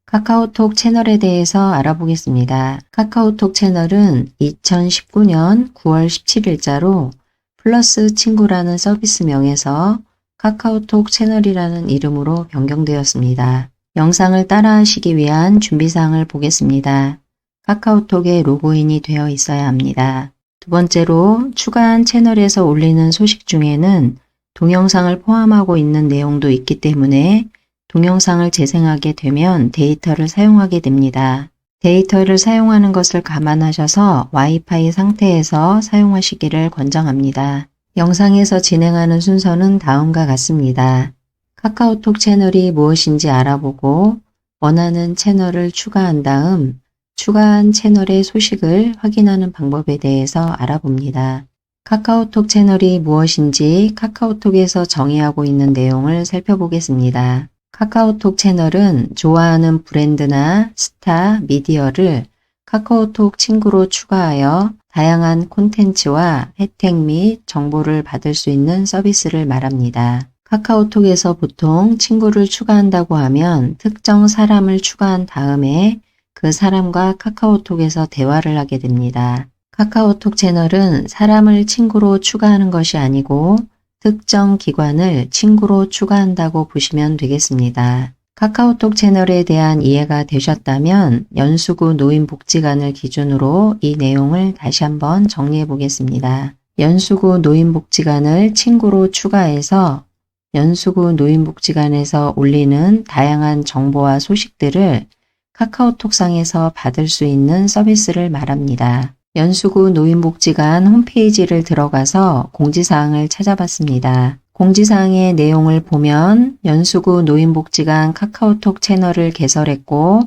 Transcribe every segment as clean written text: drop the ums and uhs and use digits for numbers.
카카오톡 채널에 대해서 알아보겠습니다. 카카오톡 채널은 2019년 9월 17일자로 플러스 친구라는 서비스명에서 카카오톡 채널이라는 이름으로 변경되었습니다. 영상을 따라하시기 위한 준비사항을 보겠습니다. 카카오톡에 로그인이 되어 있어야 합니다. 두 번째로 추가한 채널에서 올리는 소식 중에는 동영상을 포함하고 있는 내용도 있기 때문에 동영상을 재생하게 되면 데이터를 사용하게 됩니다. 데이터를 사용하는 것을 감안하셔서 와이파이 상태에서 사용하시기를 권장합니다. 영상에서 진행하는 순서는 다음과 같습니다. 카카오톡 채널이 무엇인지 알아보고 원하는 채널을 추가한 다음 추가한 채널의 소식을 확인하는 방법에 대해서 알아봅니다. 카카오톡 채널이 무엇인지 카카오톡에서 정의하고 있는 내용을 살펴보겠습니다. 카카오톡 채널은 좋아하는 브랜드나 스타, 미디어를 카카오톡 친구로 추가하여 다양한 콘텐츠와 혜택 및 정보를 받을 수 있는 서비스를 말합니다. 카카오톡에서 보통 친구를 추가한다고 하면 특정 사람을 추가한 다음에 그 사람과 카카오톡에서 대화를 하게 됩니다. 카카오톡 채널은 사람을 친구로 추가하는 것이 아니고 특정 기관을 친구로 추가한다고 보시면 되겠습니다. 카카오톡 채널에 대한 이해가 되셨다면 연수구 노인복지관을 기준으로 이 내용을 다시 한번 정리해 보겠습니다. 연수구 노인복지관을 친구로 추가해서 연수구 노인복지관에서 올리는 다양한 정보와 소식들을 카카오톡상에서 받을 수 있는 서비스를 말합니다. 연수구 노인복지관 홈페이지를 들어가서 공지사항을 찾아봤습니다. 공지사항의 내용을 보면 연수구 노인복지관 카카오톡 채널을 개설했고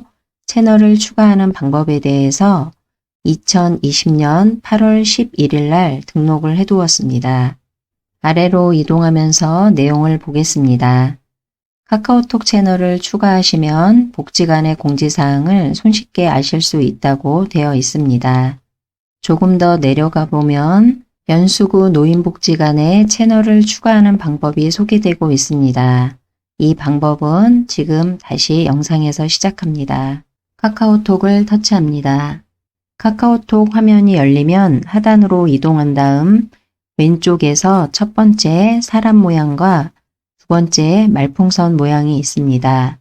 채널을 추가하는 방법에 대해서 2020년 8월 11일 날 등록을 해두었습니다. 아래로 이동하면서 내용을 보겠습니다. 카카오톡 채널을 추가하시면 복지관의 공지사항을 손쉽게 아실 수 있다고 되어 있습니다. 조금 더 내려가 보면 연수구 노인복지관에 채널을 추가하는 방법이 소개되고 있습니다. 이 방법은 지금 다시 영상에서 시작합니다. 카카오톡을 터치합니다. 카카오톡 화면이 열리면 하단으로 이동한 다음 왼쪽에서 첫 번째 사람 모양과 두 번째 말풍선 모양이 있습니다.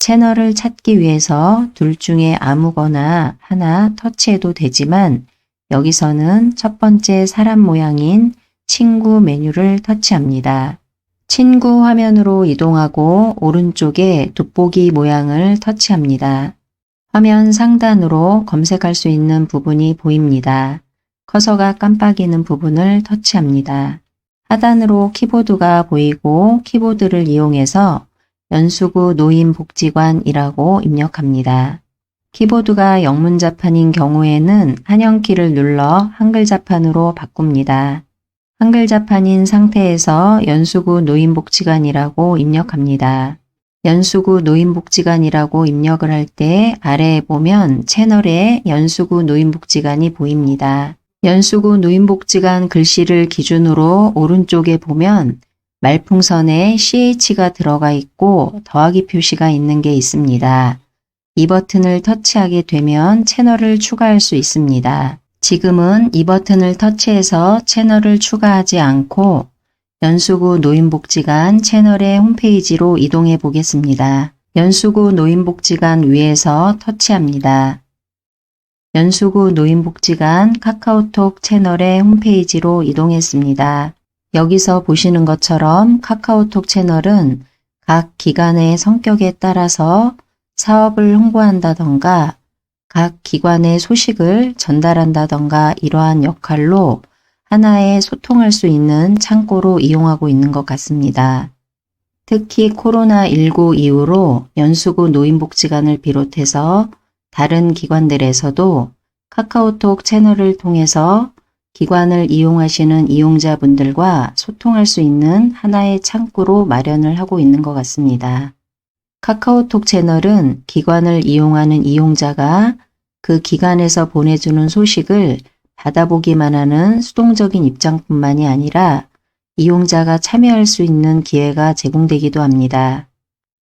채널을 찾기 위해서 둘 중에 아무거나 하나 터치해도 되지만 여기서는 첫 번째 사람 모양인 친구 메뉴를 터치합니다. 친구 화면으로 이동하고 오른쪽에 돋보기 모양을 터치합니다. 화면 상단으로 검색할 수 있는 부분이 보입니다. 커서가 깜빡이는 부분을 터치합니다. 하단으로 키보드가 보이고 키보드를 이용해서 연수구 노인복지관이라고 입력합니다. 키보드가 영문자판인 경우에는 한영키를 눌러 한글자판으로 바꿉니다. 한글자판인 상태에서 연수구 노인복지관이라고 입력합니다. 연수구 노인복지관이라고 입력을 할 때 아래에 보면 채널에 연수구 노인복지관이 보입니다. 연수구 노인복지관 글씨를 기준으로 오른쪽에 보면 말풍선에 CH가 들어가 있고 더하기 표시가 있는 게 있습니다. 이 버튼을 터치하게 되면 채널을 추가할 수 있습니다. 지금은 이 버튼을 터치해서 채널을 추가하지 않고 연수구 노인복지관 채널의 홈페이지로 이동해 보겠습니다. 연수구 노인복지관 위에서 터치합니다. 연수구 노인복지관 카카오톡 채널의 홈페이지로 이동했습니다. 여기서 보시는 것처럼 카카오톡 채널은 각 기관의 성격에 따라서 사업을 홍보한다던가 각 기관의 소식을 전달한다던가 이러한 역할로 하나의 소통할 수 있는 창고로 이용하고 있는 것 같습니다. 특히 코로나19 이후로 연수구 노인복지관을 비롯해서 다른 기관들에서도 카카오톡 채널을 통해서 기관을 이용하시는 이용자분들과 소통할 수 있는 하나의 창구로 마련을 하고 있는 것 같습니다. 카카오톡 채널은 기관을 이용하는 이용자가 그 기관에서 보내주는 소식을 받아보기만 하는 수동적인 입장뿐만이 아니라 이용자가 참여할 수 있는 기회가 제공되기도 합니다.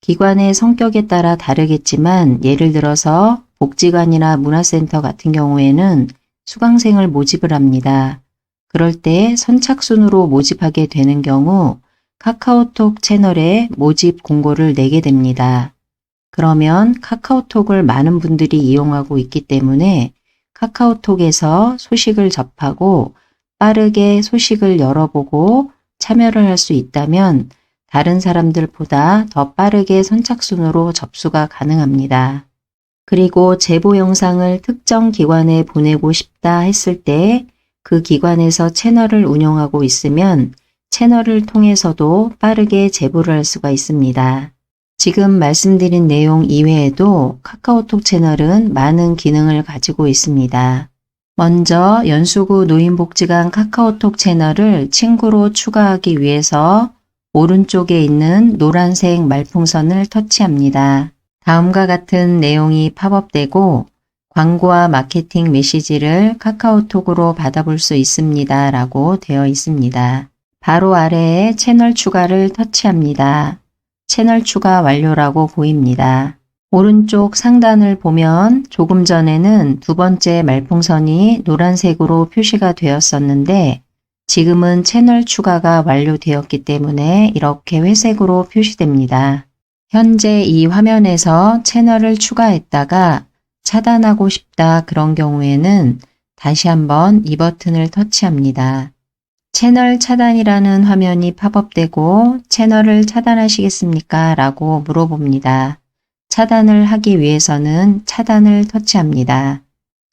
기관의 성격에 따라 다르겠지만 예를 들어서 복지관이나 문화센터 같은 경우에는 수강생을 모집을 합니다. 그럴 때 선착순으로 모집하게 되는 경우 카카오톡 채널에 모집 공고를 내게 됩니다. 그러면 카카오톡을 많은 분들이 이용하고 있기 때문에 카카오톡에서 소식을 접하고 빠르게 소식을 열어보고 참여를 할 수 있다면 다른 사람들보다 더 빠르게 선착순으로 접수가 가능합니다. 그리고 제보 영상을 특정 기관에 보내고 싶다 했을 때 그 기관에서 채널을 운영하고 있으면 채널을 통해서도 빠르게 제보를 할 수가 있습니다. 지금 말씀드린 내용 이외에도 카카오톡 채널은 많은 기능을 가지고 있습니다. 먼저 연수구 노인복지관 카카오톡 채널을 친구로 추가하기 위해서 오른쪽에 있는 노란색 말풍선을 터치합니다. 다음과 같은 내용이 팝업되고 광고와 마케팅 메시지를 카카오톡으로 받아볼 수 있습니다. 라고 되어 있습니다. 바로 아래에 채널 추가를 터치합니다. 채널 추가 완료라고 보입니다. 오른쪽 상단을 보면 조금 전에는 두 번째 말풍선이 노란색으로 표시가 되었었는데 지금은 채널 추가가 완료되었기 때문에 이렇게 회색으로 표시됩니다. 현재 이 화면에서 채널을 추가했다가 차단하고 싶다 그런 경우에는 다시 한번 이 버튼을 터치합니다. 채널 차단이라는 화면이 팝업되고 채널을 차단하시겠습니까? 라고 물어봅니다. 차단을 하기 위해서는 차단을 터치합니다.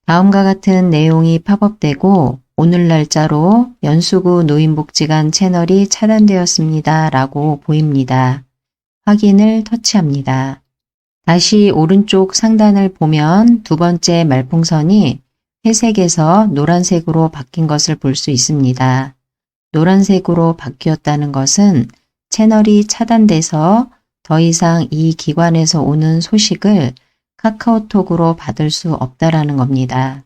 다음과 같은 내용이 팝업되고 오늘 날짜로 연수구 노인복지관 채널이 차단되었습니다. 라고 보입니다. 확인을 터치합니다. 다시 오른쪽 상단을 보면 두 번째 말풍선이 회색에서 노란색으로 바뀐 것을 볼 수 있습니다. 노란색으로 바뀌었다는 것은 채널이 차단돼서 더 이상 이 기관에서 오는 소식을 카카오톡으로 받을 수 없다라는 겁니다.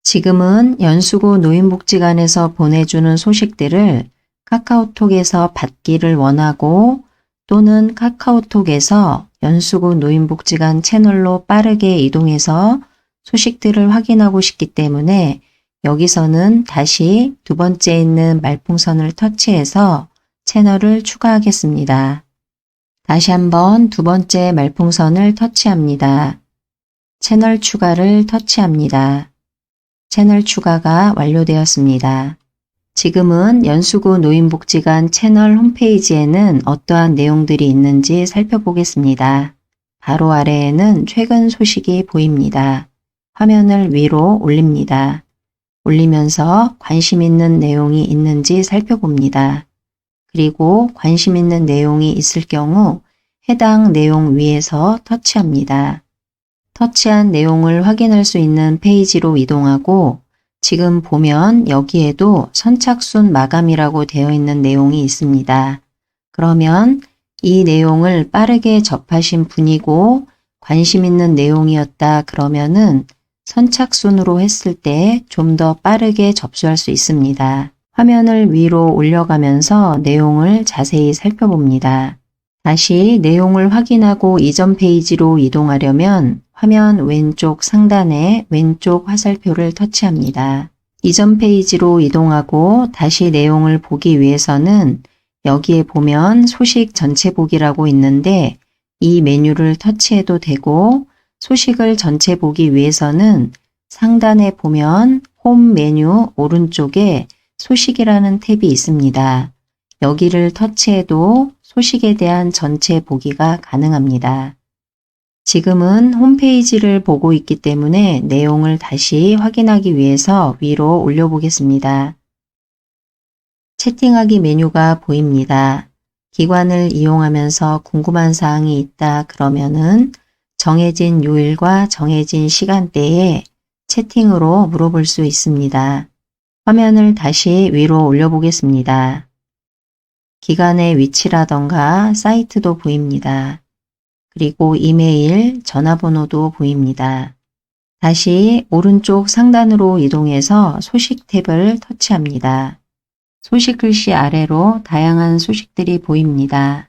지금은 연수구 노인복지관에서 보내주는 소식들을 카카오톡에서 받기를 원하고 또는 카카오톡에서 연수구 노인복지관 채널로 빠르게 이동해서 소식들을 확인하고 싶기 때문에 여기서는 다시 두 번째 있는 말풍선을 터치해서 채널을 추가하겠습니다. 다시 한번 두 번째 말풍선을 터치합니다. 채널 추가를 터치합니다. 채널 추가가 완료되었습니다. 지금은 연수구 노인복지관 채널 홈페이지에는 어떠한 내용들이 있는지 살펴보겠습니다. 바로 아래에는 최근 소식이 보입니다. 화면을 위로 올립니다. 올리면서 관심 있는 내용이 있는지 살펴봅니다. 그리고 관심 있는 내용이 있을 경우 해당 내용 위에서 터치합니다. 터치한 내용을 확인할 수 있는 페이지로 이동하고 지금 보면 여기에도 선착순 마감이라고 되어 있는 내용이 있습니다. 그러면 이 내용을 빠르게 접하신 분이고 관심 있는 내용이었다 그러면은 선착순으로 했을 때 좀 더 빠르게 접수할 수 있습니다. 화면을 위로 올려가면서 내용을 자세히 살펴봅니다. 다시 내용을 확인하고 이전 페이지로 이동하려면 화면 왼쪽 상단에 왼쪽 화살표를 터치합니다. 이전 페이지로 이동하고 다시 내용을 보기 위해서는 여기에 보면 소식 전체 보기라고 있는데 이 메뉴를 터치해도 되고 소식을 전체 보기 위해서는 상단에 보면 홈 메뉴 오른쪽에 소식이라는 탭이 있습니다. 여기를 터치해도 소식에 대한 전체 보기가 가능합니다. 지금은 홈페이지를 보고 있기 때문에 내용을 다시 확인하기 위해서 위로 올려보겠습니다. 채팅하기 메뉴가 보입니다. 기관을 이용하면서 궁금한 사항이 있다 그러면은 정해진 요일과 정해진 시간대에 채팅으로 물어볼 수 있습니다. 화면을 다시 위로 올려보겠습니다. 기관의 위치라던가 사이트도 보입니다. 그리고 이메일, 전화번호도 보입니다. 다시 오른쪽 상단으로 이동해서 소식 탭을 터치합니다. 소식 글씨 아래로 다양한 소식들이 보입니다.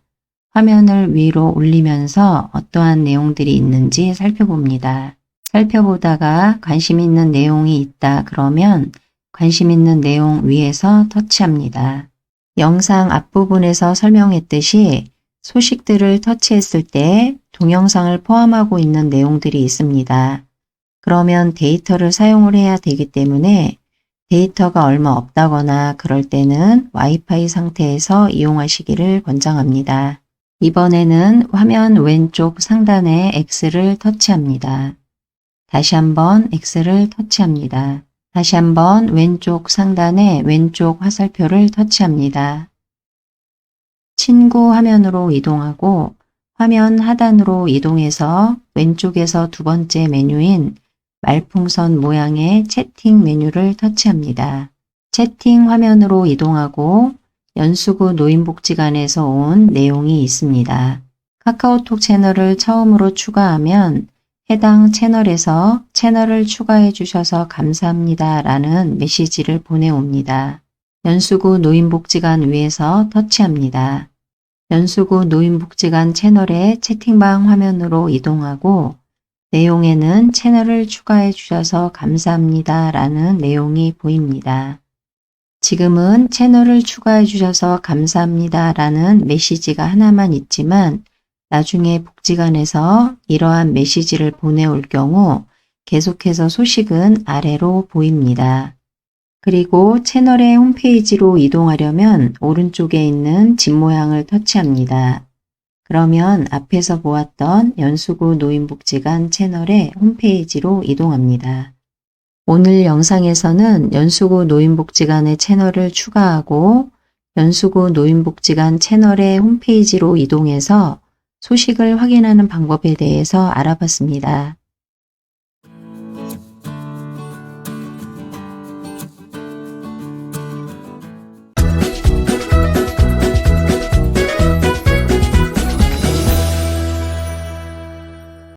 화면을 위로 올리면서 어떠한 내용들이 있는지 살펴봅니다. 살펴보다가 관심 있는 내용이 있다 그러면 관심 있는 내용 위에서 터치합니다. 영상 앞부분에서 설명했듯이 소식들을 터치했을 때 동영상을 포함하고 있는 내용들이 있습니다. 그러면 데이터를 사용을 해야 되기 때문에 데이터가 얼마 없다거나 그럴 때는 와이파이 상태에서 이용하시기를 권장합니다. 이번에는 화면 왼쪽 상단에 X를 터치합니다. 다시 한번 X를 터치합니다. 다시 한번 왼쪽 상단에 왼쪽 화살표를 터치합니다. 친구 화면으로 이동하고 화면 하단으로 이동해서 왼쪽에서 두 번째 메뉴인 말풍선 모양의 채팅 메뉴를 터치합니다. 채팅 화면으로 이동하고 연수구 노인복지관에서 온 내용이 있습니다. 카카오톡 채널을 처음으로 추가하면 해당 채널에서 채널을 추가해 주셔서 감사합니다 라는 메시지를 보내옵니다. 연수구 노인복지관 위에서 터치합니다. 연수구 노인복지관 채널의 채팅방 화면으로 이동하고 내용에는 채널을 추가해 주셔서 감사합니다 라는 내용이 보입니다. 지금은 채널을 추가해 주셔서 감사합니다 라는 메시지가 하나만 있지만 나중에 복지관에서 이러한 메시지를 보내올 경우 계속해서 소식은 아래로 보입니다. 그리고 채널의 홈페이지로 이동하려면 오른쪽에 있는 집 모양을 터치합니다. 그러면 앞에서 보았던 연수구 노인복지관 채널의 홈페이지로 이동합니다. 오늘 영상에서는 연수구 노인복지관의 채널을 추가하고 연수구 노인복지관 채널의 홈페이지로 이동해서 소식을 확인하는 방법에 대해서 알아봤습니다.